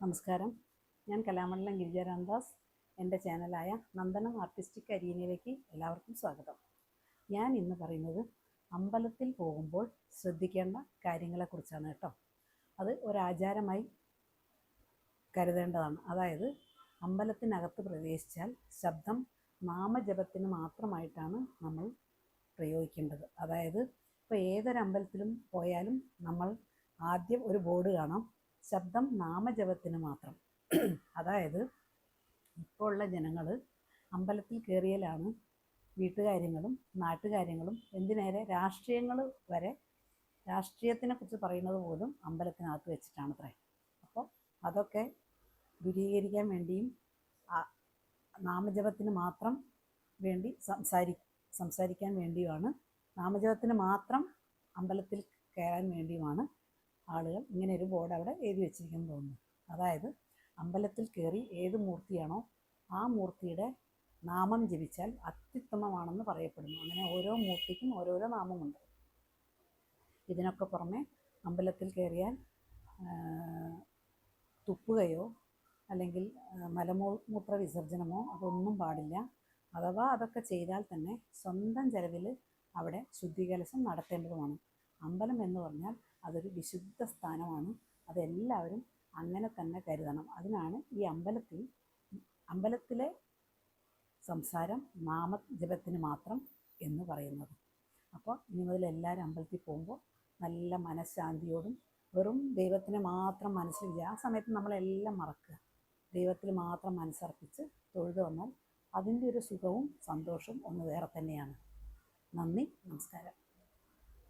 നമസ്കാരം. ഞാൻ കലാമണ്ഡലം ഗിരിജ രാംദാസ്. എൻ്റെ ചാനലായ നന്ദനം ആർട്ടിസ്റ്റിക് അരീനയിലേക്ക് എല്ലാവർക്കും സ്വാഗതം. ഞാൻ ഇന്ന് പറയുന്നത് അമ്പലത്തിൽ പോകുമ്പോൾ ശ്രദ്ധിക്കേണ്ട കാര്യങ്ങളെക്കുറിച്ചാണ് കേട്ടോ. അത് ഒരാചാരമായി കരുതേണ്ടതാണ്. അതായത് അമ്പലത്തിനകത്ത് പ്രവേശിച്ചാൽ ശബ്ദം നാമജപത്തിന് മാത്രമായിട്ടാണ് നമ്മൾ പ്രയോഗിക്കേണ്ടത്. അതായത് ഇപ്പോൾ ഏതൊരമ്പലത്തിലും പോയാലും നമ്മൾ ആദ്യം ഒരു ബോർഡ് കാണാം, ശബ്ദം നാമജപത്തിന് മാത്രം. അതായത് ഇപ്പോൾ ഉള്ള ജനങ്ങൾ അമ്പലത്തിൽ കയറിയാലാണ് വീട്ടുകാര്യങ്ങളും നാട്ടുകാര്യങ്ങളും എന്തിനേറെ രാഷ്ട്രീയങ്ങൾ വരെ, രാഷ്ട്രീയത്തിനെ കുറിച്ച് പറയുന്നത് പോലും അമ്പലത്തിനകത്ത് വെച്ചിട്ടാണ് അത്രേ. അപ്പോൾ അതൊക്കെ ദൂരീകരിക്കാൻ വേണ്ടിയും നാമജപത്തിന് മാത്രം വേണ്ടി സംസാരിക്കാൻ വേണ്ടിയുമാണ്, നാമജപത്തിന് മാത്രം അമ്പലത്തിൽ കയറാൻ വേണ്ടിയുമാണ് ആളുകൾ ഇങ്ങനെ ഒരു ബോർഡ് അവിടെ എഴുതി വെച്ചിരിക്കുന്നു തോന്നുന്നു. അതായത് അമ്പലത്തിൽ കയറി ഏത് മൂർത്തിയാണോ ആ മൂർത്തിയുടെ നാമം ജപിച്ചാൽ അത്യുത്തമമാണെന്ന് പറയപ്പെടുന്നു. അങ്ങനെ ഓരോ മൂർത്തിക്കും ഓരോരോ നാമമുണ്ട്. ഇതിനൊക്കെ പുറമെ അമ്പലത്തിൽ കയറിയാൽ തുപ്പുകയോ അല്ലെങ്കിൽ മലമൂത്ര വിസർജനമോ അതൊന്നും പാടില്ല. അഥവാ അതൊക്കെ ചെയ്താൽ തന്നെ സ്വന്തം ചെലവിൽ അവിടെ ശുദ്ധികലശം നടത്തേണ്ടതുമാണ്. അമ്പലം എന്ന് പറഞ്ഞാൽ അതൊരു വിശുദ്ധ സ്ഥാനമാണ്. അതെല്ലാവരും അങ്ങനെ തന്നെ കരുതണം. അതിനാണ് ഈ അമ്പലത്തിലെ സംസാരം നാമജപത്തിന് മാത്രം എന്ന് പറയുന്നത്. അപ്പോൾ ഇനി മുതൽ എല്ലാവരും അമ്പലത്തിൽ പോകുമ്പോൾ നല്ല മനഃശാന്തിയോടും വെറും ദൈവത്തിനെ മാത്രം മനസ്സിൽ ആ സമയത്ത് നമ്മളെല്ലാം മറക്കുക, ദൈവത്തിൽ മാത്രം മനസ്സർപ്പിച്ച് തൊഴുതു വന്നാൽ അതിൻ്റെ ഒരു സുഖവും സന്തോഷവും ഒന്ന് വേറെ തന്നെയാണ്. നന്ദി, നമസ്കാരം.